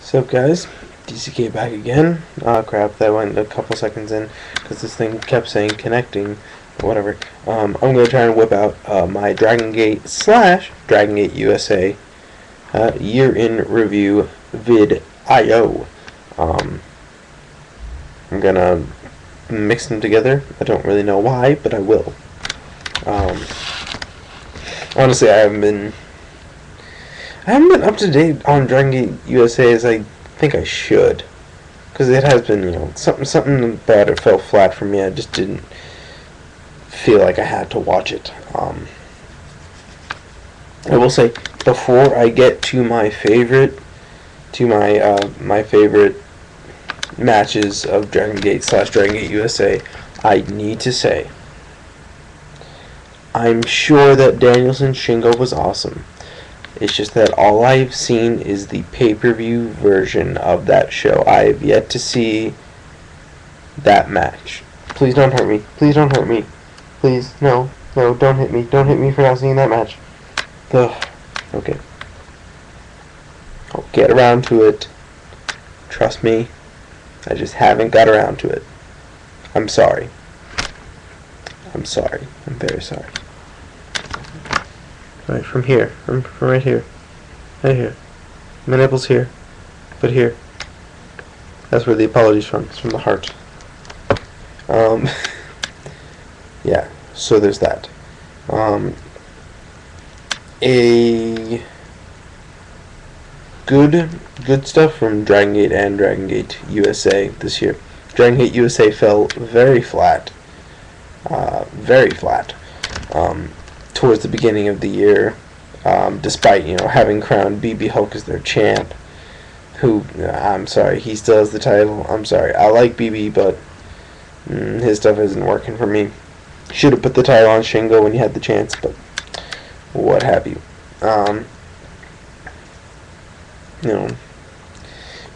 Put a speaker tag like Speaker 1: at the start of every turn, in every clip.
Speaker 1: So guys, DCK back again. Crap, that went a couple seconds in because this thing kept saying connecting or whatever. I'm going to try and whip out my Dragon Gate / Dragon Gate USA year in review vid.io. I'm going to mix them together. I don't really know why, but I will. Honestly, I haven't been up to date on Dragon Gate USA as I think I should, because it has been, something about it fell flat for me. I just didn't feel like I had to watch it. I will say, before I get to my favorite, my favorite matches of Dragon Gate / Dragon Gate USA, I need to say, I'm sure that Danielson Shingo was awesome. It's just that all I've seen is the pay-per-view version of that show. I have yet to see that match. Please don't hurt me. Please don't hurt me. Please, no, don't hit me. Don't hit me for not seeing that match. Ugh. Okay. I'll get around to it. Trust me. I just haven't got around to it. I'm sorry. I'm sorry. I'm very sorry. Right, from here. From right here. Right here. My nipple's here. But here. That's where the apology's from. It's from the heart. Yeah, so there's that. A good stuff from Dragon Gate and Dragon Gate USA this year. Dragon Gate USA fell very flat. Very flat. Towards the beginning of the year, despite having crowned BB Hulk as their champ, who I'm sorry, he still has the title. I'm sorry, I like BB, but his stuff isn't working for me. Should have put the title on Shingo when you had the chance, but what have you?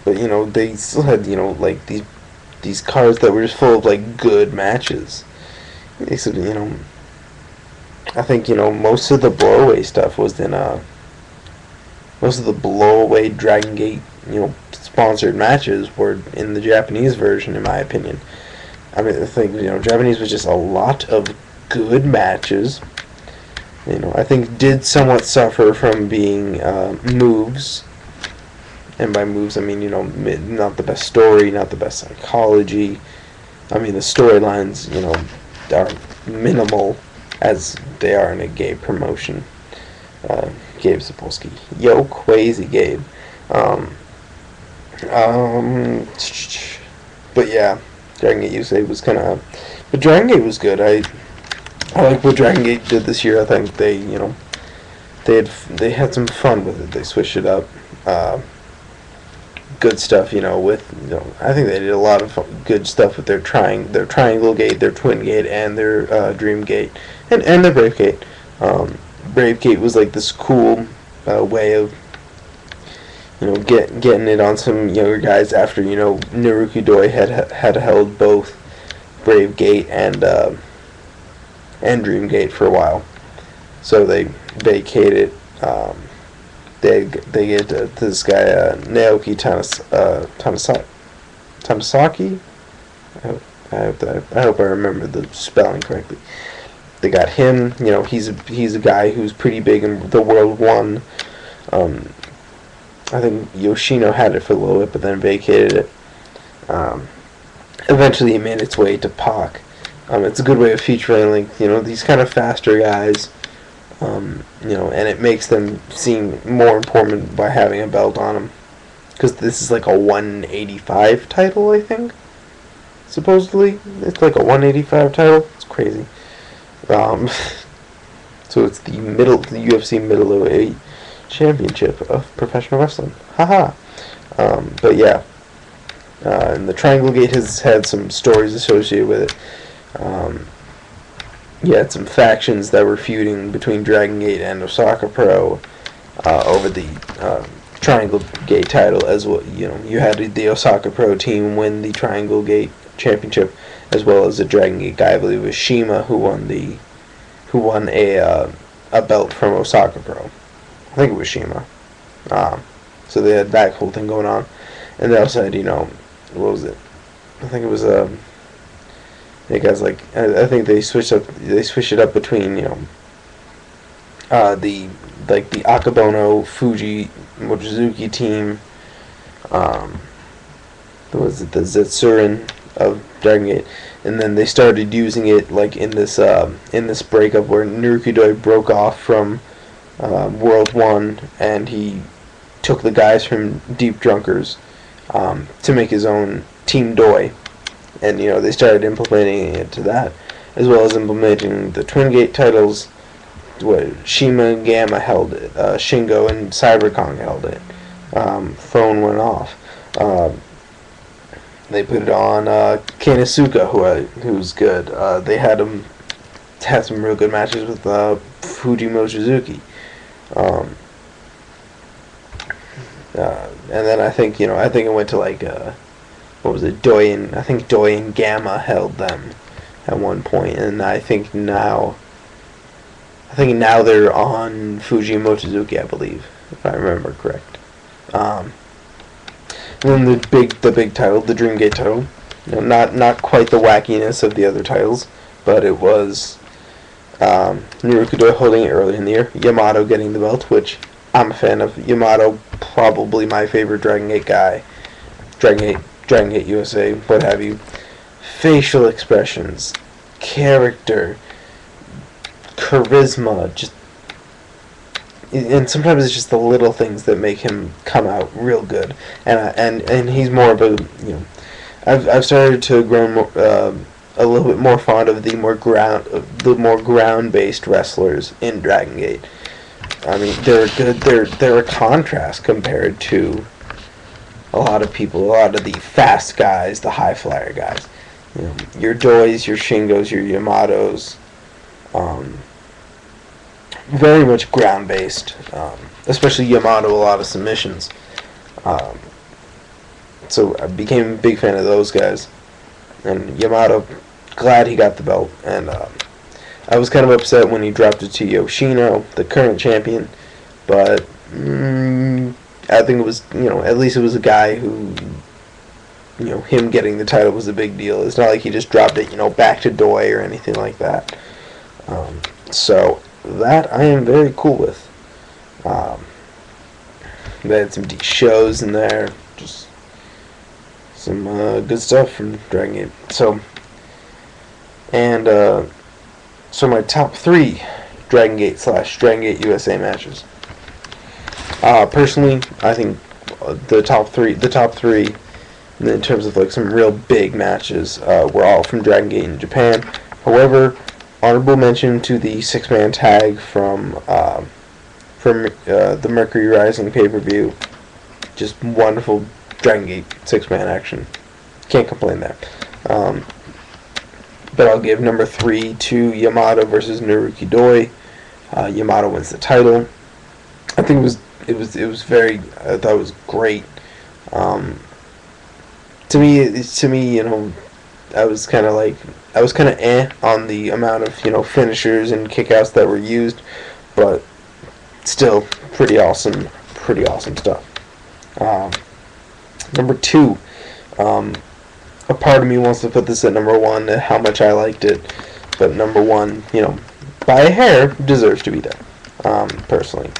Speaker 1: But they still had like these cards that were just full of like good matches. Except I think most of the blowaway stuff was in most of the blowaway Dragon Gate sponsored matches were in the Japanese version, in my opinion. I mean, I think Japanese was just a lot of good matches. I think did somewhat suffer from being moves, and by moves I mean not the best story, not the best psychology. I mean the storylines are minimal, as they are in a gay promotion. Gabe Sapolsky. Yo, crazy Gabe. But yeah, Dragon Gate USA was kind of... But Dragon Gate was good. I like what Dragon Gate did this year. I think they had some fun with it. They switched it up. Good stuff, with I think they did a lot of good stuff with their triangle gate, their twin gate, and their dream gate, and their brave gate. Brave gate was like this cool way of getting it on some younger guys after Naruki Doi had held both brave gate and dream gate for a while, so they vacated. They get this guy Naoki Tanasaki. I hope I remember the spelling correctly. They got him. He's a guy who's pretty big in the World 1. I think Yoshino had it for a little bit, but then vacated it. Eventually, it made its way to Pac. It's a good way of featuring these kind of faster guys. And it makes them seem more important by having a belt on them. Because this is like a 185 title, I think. Supposedly. It's like a 185 title. It's crazy. So it's the UFC middleweight championship of professional wrestling. Haha. But yeah. And the Triangle Gate has had some stories associated with it. You had some factions that were feuding between Dragon Gate and Osaka Pro over the Triangle Gate title, as well. You had the Osaka Pro team win the Triangle Gate championship, as well as the Dragon Gate guy, I believe it was Shima, who won a belt from Osaka Pro. I think it was Shima. So they had that whole thing going on. And they also had, what was it? I think it was I guys like I think they switched it up between the Akabono Fuji Mochizuki team. Was it the Zetsurin of Dragon Gate, and then they started using it like in this breakup where Narukidoi broke off from World 1, and he took the guys from Deep Drunkers to make his own Team Doi, and they started implementing it to that, as well as implementing the Twin Gate titles. Shima and Gamma held it, Shingo and Cyberkong held it. Phone went off. They put it on Konosuke, who's good. They had some real good matches with Fuji Mochizuki. And then I think it went to like what was it? Doi and Gamma held them at one point, and I think now they're on Fuji Mochizuki, I believe, if I remember correct. And then the big title, the Dream Gate title, not quite the wackiness of the other titles, but it was Narukidoi holding it early in the year, Yamato getting the belt, which I'm a fan of. Yamato, probably my favorite Dragon Gate guy. Dragon Gate USA, what have you. Facial expressions, character, charisma, and sometimes it's just the little things that make him come out real good. And he's more of a I've started to grow a little bit more fond of the more ground based wrestlers in Dragon Gate. I mean, they're good. They're a contrast compared to a lot of the fast guys, the high flyer guys. Your Dois, your Shingos, your Yamatos. Very much ground based, especially Yamato, a lot of submissions. So I became a big fan of those guys. And Yamato, glad he got the belt. And I was kind of upset when he dropped it to Yoshino, the current champion. But I think it was, at least it was a guy who, him getting the title was a big deal. It's not like he just dropped it, back to Doi or anything like that. So that I am very cool with. They had some shows in there, just some good stuff from Dragon Gate. So my top 3 Dragon Gate / Dragon Gate USA matches. Personally, I think the top three in terms of like some real big matches were all from Dragon Gate in Japan. However, honorable mention to the 6-man tag from the Mercury Rising pay-per-view. Just wonderful Dragon Gate 6-man action. Can't complain there. But I'll give number 3 to Yamato versus Narukidoi. Yamato wins the title. I think it was very. I thought it was great. To me, I was kind of on the amount of finishers and kickouts that were used, but still pretty awesome stuff. Number 2, a part of me wants to put this at number 1, how much I liked it, but number 1, by a hair, deserves to be there, personally.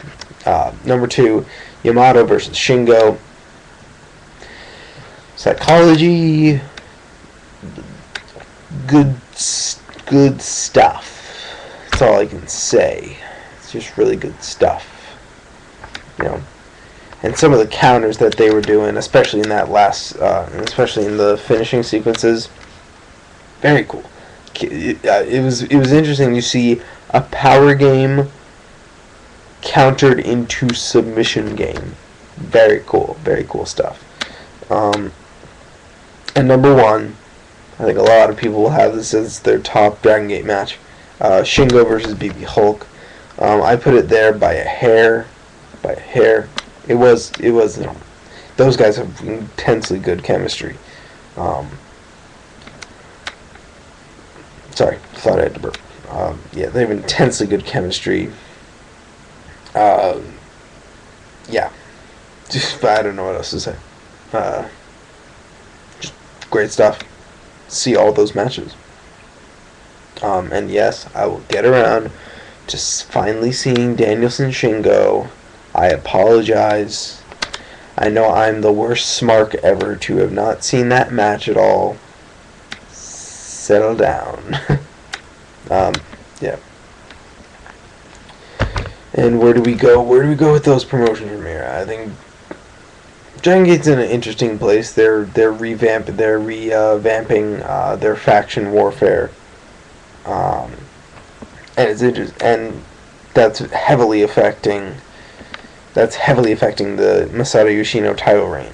Speaker 1: Number 2, Yamato versus Shingo. Psychology, good stuff. That's all I can say. It's just really good stuff. And some of the counters that they were doing, especially in that especially in the finishing sequences, very cool. It was interesting to see a power game countered into submission game. Very cool stuff. And number 1, I think a lot of people will have this as their top Dragon Gate match. Shingo versus BB Hulk. I put it there by a hair. It was those guys have intensely good chemistry. Sorry, thought I had to burp. Yeah, they have intensely good chemistry. Yeah. I don't know what else to say. Just great stuff. See all those matches. And yes, I will get around to finally seeing Danielson Shingo. I apologize. I know I'm the worst smark ever to have not seen that match at all. Settle down. Yeah. And where do we go? Where do we go with those promotions from here? I think Dragon Gate's in an interesting place. They're revamping their faction warfare, and it's interesting, and that's heavily affecting the Masato Yoshino title reign.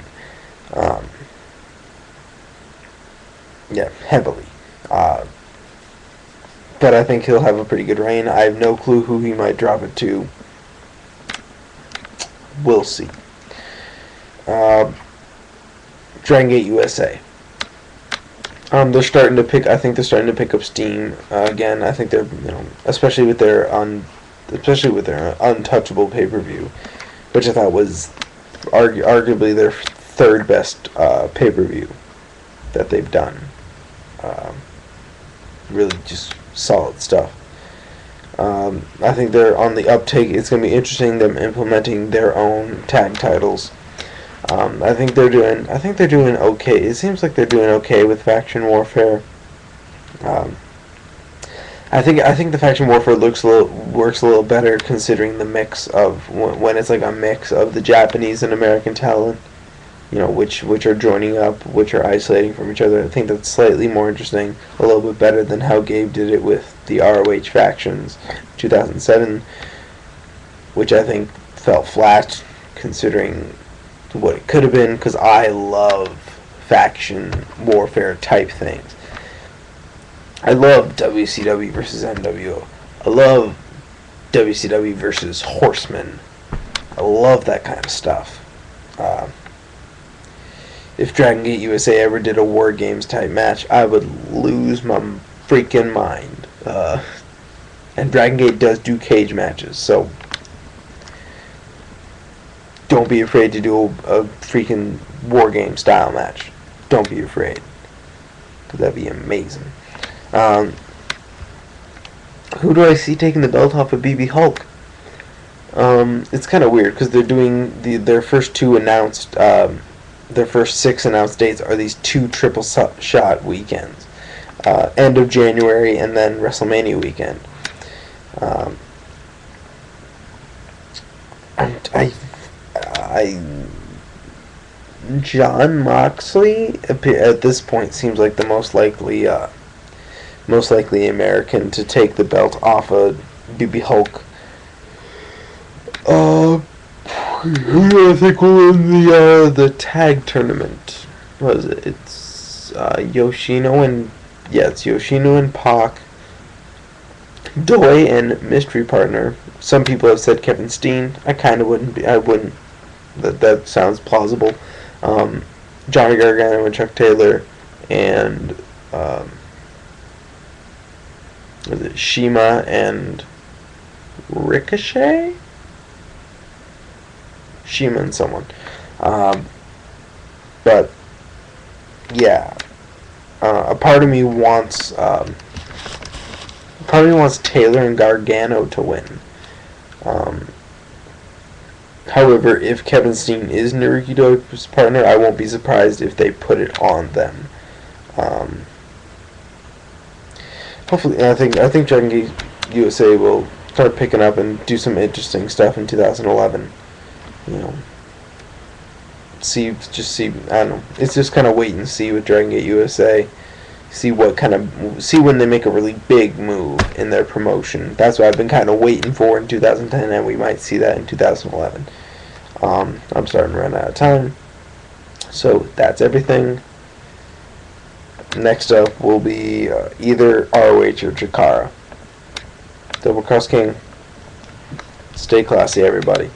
Speaker 1: Yeah, heavily. But I think he'll have a pretty good reign. I have no clue who he might drop it to. We'll see. Dragon Gate USA. They're starting to pick. I think they're starting to pick up steam again. I think they're, especially with their untouchable pay-per-view, which I thought was arguably their third best pay-per-view that they've done. Really just solid stuff. I think they're on the uptake. It's going to be interesting them implementing their own tag titles. I think they're doing okay. It seems like they're doing okay with faction warfare. I think the faction warfare works a little better considering the mix of when it's like a mix of the Japanese and American talent. Which are joining up, which are isolating from each other. I think that's slightly more interesting, a little bit better than how Gabe did it with the ROH factions 2007, which I think fell flat considering what it could have been, because I love faction warfare type things. I love WCW versus NWO. I love WCW versus Horsemen. I love that kind of stuff. If Dragon Gate USA ever did a War Games type match, I would lose my freaking mind. And Dragon Gate does do cage matches, so don't be afraid to do a freaking War Game style match. Don't be afraid, because that'd be amazing. Who do I see taking the belt off of BB Hulk? It's kind of weird because they're doing their first two announced. Their first 6 announced dates are these 2 triple shot weekends. End of January and then WrestleMania weekend. John Moxley at this point seems like the most likely American to take the belt off of BB Hulk. Who do I think will win the tag tournament? What is it? It's Yoshino and Pac, Doi and mystery partner. Some people have said Kevin Steen. I kind of wouldn't. That sounds plausible. Johnny Gargano and Chuck Taylor, and was it Shima and Ricochet? Shima and someone. But yeah, a part of me wants Taylor and Gargano to win. However, if Kevin Steen is Naruki Doi's partner, I won't be surprised if they put it on them. Hopefully, I think Dragon Gate USA will start picking up and do some interesting stuff in 2011. I don't know. It's just kind of wait and see with Dragon Gate USA. See when they make a really big move in their promotion. That's what I've been kind of waiting for in 2010, and we might see that in 2011. I'm starting to run out of time. So that's everything. Next up will be either ROH or Chikara. DoubleCrossKing. Stay classy, everybody.